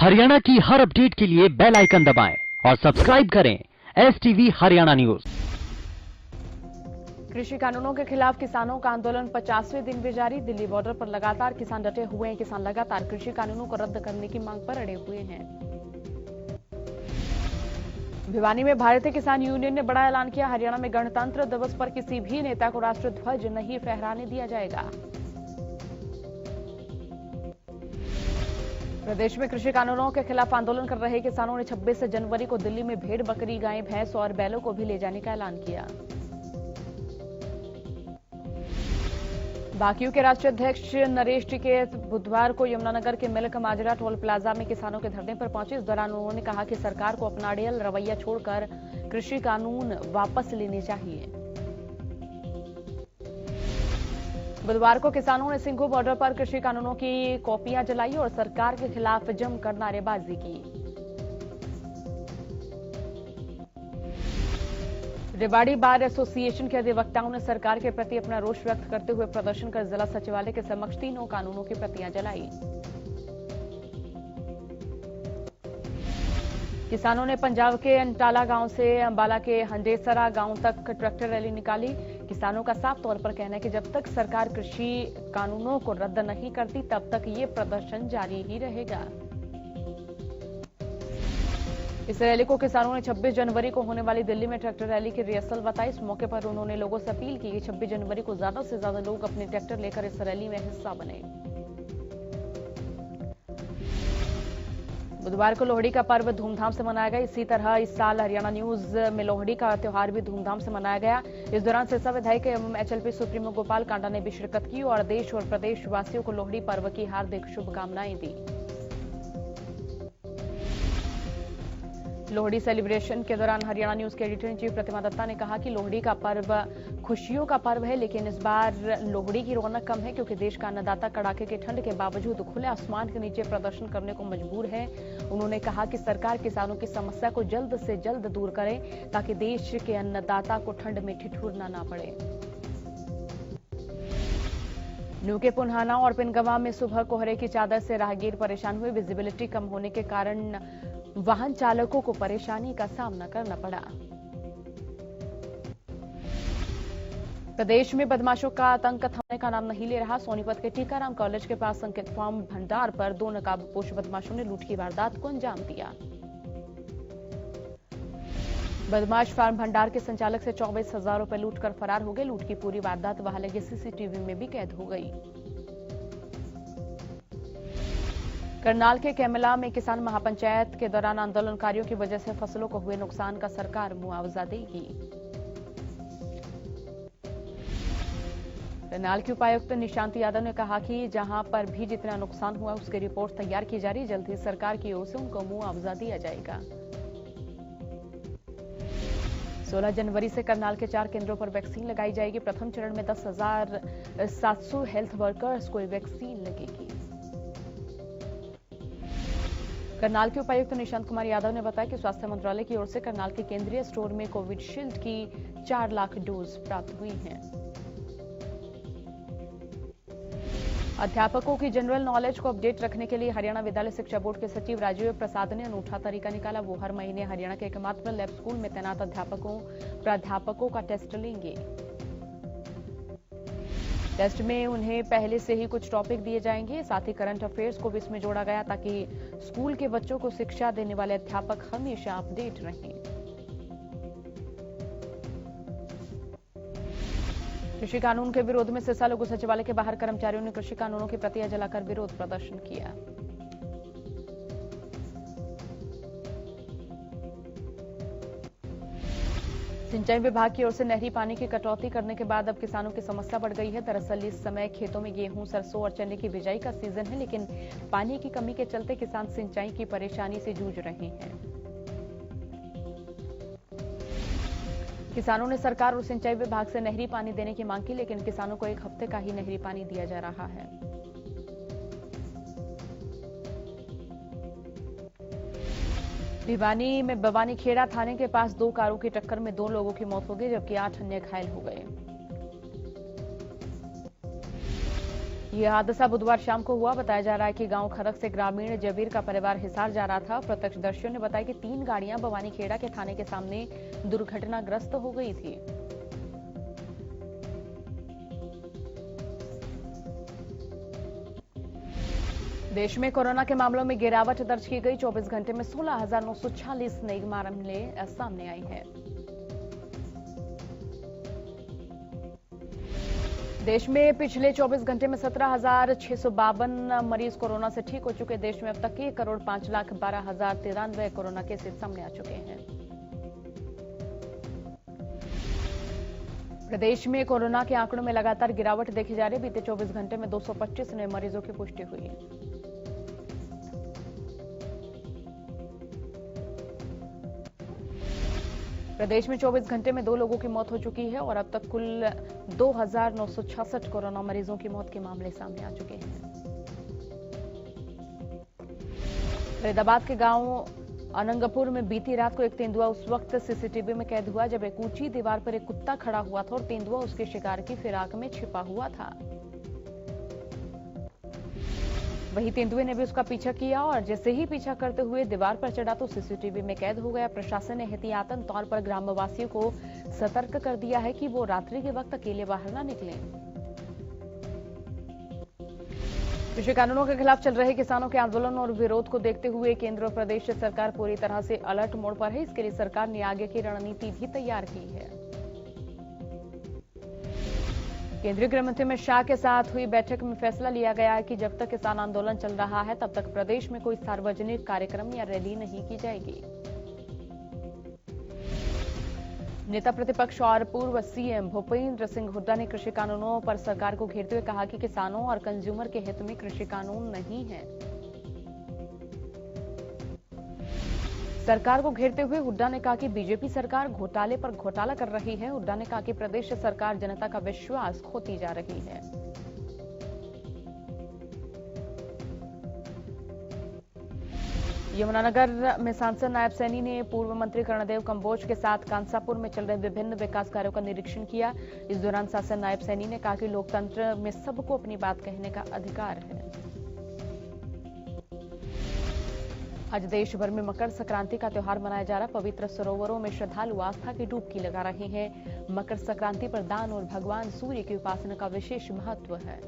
हरियाणा की हर अपडेट के लिए बेल आइकन दबाएं और सब्सक्राइब करें STV हरियाणा न्यूज। कृषि कानूनों के खिलाफ किसानों का आंदोलन 50वें दिन भी जारी। दिल्ली बॉर्डर पर लगातार किसान डटे हुए हैं। किसान लगातार कृषि कानूनों को रद्द करने की मांग पर अड़े हुए हैं। भिवानी में भारतीय किसान यूनियन ने बड़ा ऐलान किया। हरियाणा में गणतंत्र दिवस पर किसी भी नेता को राष्ट्रध्वज नहीं फहराने दिया जाएगा। प्रदेश में कृषि कानूनों के खिलाफ आंदोलन कर रहे किसानों ने 26 जनवरी को दिल्ली में भेड़, बकरी, गाय, भैंस और बैलों को भी ले जाने का ऐलान किया। बाकियों के राष्ट्रीय अध्यक्ष नरेश टिकैत बुधवार को यमुनानगर के मिल्क माजरा टोल प्लाजा में किसानों के धरने पर पहुंचे। इस दौरान उन्होंने कहा कि सरकार को अपना अड़ियल रवैया छोड़कर कृषि कानून वापस लेने चाहिए। बुधवार को किसानों ने सिंघू बॉर्डर पर कृषि कानूनों की कॉपियां जलाई और सरकार के खिलाफ जमकर नारेबाजी की। रेवाड़ी बार एसोसिएशन के अधिवक्ताओं ने सरकार के प्रति अपना रोष व्यक्त करते हुए प्रदर्शन कर जिला सचिवालय के समक्ष तीनों कानूनों की प्रतियां जलाई। किसानों ने पंजाब के अंटाला गांव से अंबाला के हंडेसरा गांव तक ट्रैक्टर रैली निकाली। किसानों का साफ तौर पर कहना है कि जब तक सरकार कृषि कानूनों को रद्द नहीं करती तब तक ये प्रदर्शन जारी ही रहेगा। इस रैली को किसानों ने 26 जनवरी को होने वाली दिल्ली में ट्रैक्टर रैली की रिहर्सल बताई। इस मौके पर उन्होंने लोगों से अपील की कि 26 जनवरी को ज्यादा से ज्यादा लोग अपने ट्रैक्टर लेकर इस रैली में हिस्सा बने। बुधवार को लोहड़ी का पर्व धूमधाम से मनाया गया। इसी तरह इस साल हरियाणा न्यूज में लोहड़ी का त्योहार भी धूमधाम से मनाया गया। इस दौरान सिरसा विधायक एवं HLP सुप्रीमो गोपाल कांडा ने भी शिरकत की और देश और प्रदेश वासियों को लोहड़ी पर्व की हार्दिक शुभकामनाएं दी। लोहड़ी सेलिब्रेशन के दौरान हरियाणा न्यूज के एडिटर इन चीफ प्रतिमा दत्ता ने कहा कि लोहड़ी का पर्व खुशियों का पर्व है, लेकिन इस बार लोहड़ी की रौनक कम है क्योंकि देश का अन्नदाता कड़ाके की ठंड के बावजूद खुले आसमान के नीचे प्रदर्शन करने को मजबूर है। उन्होंने कहा कि सरकार किसानों की समस्या को जल्द से जल्द दूर करे ताकि देश के अन्नदाता को ठंड में ठिठुरना ना पड़े। न्यू के पुन्हाना और पिनगवा में सुबह कोहरे की चादर से राहगीर परेशान हुए। विजिबिलिटी कम होने के कारण वाहन चालकों को परेशानी का सामना करना पड़ा। प्रदेश में बदमाशों का आतंक थमने का नाम नहीं ले रहा। सोनीपत के टीकाराम कॉलेज के पास संकेत फार्म भंडार पर 2 नकाबपोश बदमाशों ने लूट की वारदात को अंजाम दिया। बदमाश फार्म भंडार के संचालक से 24,000 रुपए लूट कर फरार हो गए। लूट की पूरी वारदात वहां लगे CCTV में भी कैद हो गई। करनाल के कैमला में किसान महापंचायत के दौरान आंदोलनकारियों की वजह से फसलों को हुए नुकसान का सरकार मुआवजा देगी। करनाल के उपायुक्त निशांत यादव ने कहा कि जहां पर भी जितना नुकसान हुआ उसकी रिपोर्ट तैयार की जा रही। जल्द ही सरकार की ओर से उनको मुआवजा दिया जाएगा। 16 जनवरी से करनाल के 4 केंद्रों पर वैक्सीन लगाई जाएगी। प्रथम चरण में 10,700 हेल्थ वर्कर्स को वैक्सीन लगेगी। करनाल के उपायुक्त निशांत कुमार यादव ने बताया कि स्वास्थ्य मंत्रालय की ओर से करनाल के केंद्रीय स्टोर में कोविशील्ड की 4 लाख डोज प्राप्त हुई हैं। अध्यापकों की जनरल नॉलेज को अपडेट रखने के लिए हरियाणा विद्यालय शिक्षा बोर्ड के सचिव राजीव प्रसाद ने अनूठा तरीका निकाला। वो हर महीने हरियाणा के एकमात्र लैब स्कूल में तैनात अध्यापकों प्राध्यापकों का टेस्ट लेंगे। टेस्ट में उन्हें पहले से ही कुछ टॉपिक दिए जाएंगे। साथ ही करंट अफेयर्स को भी इसमें जोड़ा गया ताकि स्कूल के बच्चों को शिक्षा देने वाले अध्यापक हमेशा अपडेट रहें। कृषि कानून के विरोध में सिरसा लघु सचिवालय के बाहर कर्मचारियों ने कृषि कानूनों की प्रतियां जलाकर विरोध प्रदर्शन किया। सिंचाई विभाग की ओर से नहरी पानी की कटौती करने के बाद अब किसानों की समस्या बढ़ गई है। दरअसल इस समय खेतों में गेहूं, सरसों और चने की बिजाई का सीजन है, लेकिन पानी की कमी के चलते किसान सिंचाई की परेशानी से जूझ रहे हैं। किसानों ने सरकार और सिंचाई विभाग से नहरी पानी देने की मांग की, लेकिन किसानों को 1 हफ्ते का ही नहरी पानी दिया जा रहा है। भिवानी में बवानीखेड़ा थाने के पास 2 कारों की टक्कर में 2 लोगों की मौत हो गई जबकि 8 अन्य घायल हो गए। ये हादसा बुधवार शाम को हुआ। बताया जा रहा है कि गांव खरक से ग्रामीण जबीर का परिवार हिसार जा रहा था। प्रत्यक्षदर्शियों ने बताया कि 3 गाड़ियां बवानीखेड़ा के थाने के सामने दुर्घटनाग्रस्त हो गई थी। देश में कोरोना के मामलों में गिरावट दर्ज की गई। 24 घंटे में 16,946 नए मामले सामने आई हैं। देश में पिछले 24 घंटे में 17,652 मरीज कोरोना से ठीक हो चुके। देश में अब तक 1,05,12,093 कोरोना केसेस सामने आ चुके हैं। प्रदेश में कोरोना के आंकड़ों में लगातार गिरावट देखी जा रही है। बीते 24 घंटे में 225 नए मरीजों की पुष्टि हुई। प्रदेश में 24 घंटे में 2 लोगों की मौत हो चुकी है और अब तक कुल 2,966 कोरोना मरीजों की मौत के मामले सामने आ चुके हैं। फरीदाबाद के गांव अनंगपुर में बीती रात को एक तेंदुआ उस वक्त सीसीटीवी में कैद हुआ जब एक ऊंची दीवार पर एक कुत्ता खड़ा हुआ था और तेंदुआ उसके शिकार की फिराक में छिपा हुआ था। वही तेंदुए ने भी उसका पीछा किया और जैसे ही पीछा करते हुए दीवार पर चढ़ा तो सीसीटीवी में कैद हो गया। प्रशासन ने एहतियातन तौर पर ग्रामवासियों को सतर्क कर दिया है कि वो रात्रि के वक्त अकेले बाहर न निकलें। कृषि कानूनों के खिलाफ चल रहे किसानों के आंदोलन और विरोध को देखते हुए केंद्र और प्रदेश सरकार पूरी तरह से अलर्ट मोड पर है। इसके लिए सरकार ने आगे की रणनीति भी तैयार की है। केंद्रीय गृह मंत्री अमित शाह के साथ हुई बैठक में फैसला लिया गया है कि जब तक किसान आंदोलन चल रहा है तब तक प्रदेश में कोई सार्वजनिक कार्यक्रम या रैली नहीं की जाएगी। नेता प्रतिपक्ष और पूर्व सीएम भूपेंद्र सिंह हुड्डा ने कृषि कानूनों पर सरकार को घेरते हुए कहा कि किसानों और कंज्यूमर के हित में कृषि कानून नहीं है। सरकार को घेरते हुए हुड्डा ने कहा कि बीजेपी सरकार घोटाले पर घोटाला कर रही है। हुड्डा ने कहा कि प्रदेश सरकार जनता का विश्वास खोती जा रही है। यमुनानगर में सांसद नायब सैनी ने पूर्व मंत्री कर्णदेव कंबोज के साथ कांसापुर में चल रहे विभिन्न विकास कार्यों का निरीक्षण किया। इस दौरान सांसद नायब सैनी ने कहा कि लोकतंत्र में सबको अपनी बात कहने का अधिकार है। आज देश भर में मकर संक्रांति का त्यौहार मनाया जा रहा है। पवित्र सरोवरों में श्रद्धालु आस्था की डुबकी लगा रहे हैं। मकर संक्रांति पर दान और भगवान सूर्य की उपासना का विशेष महत्व है।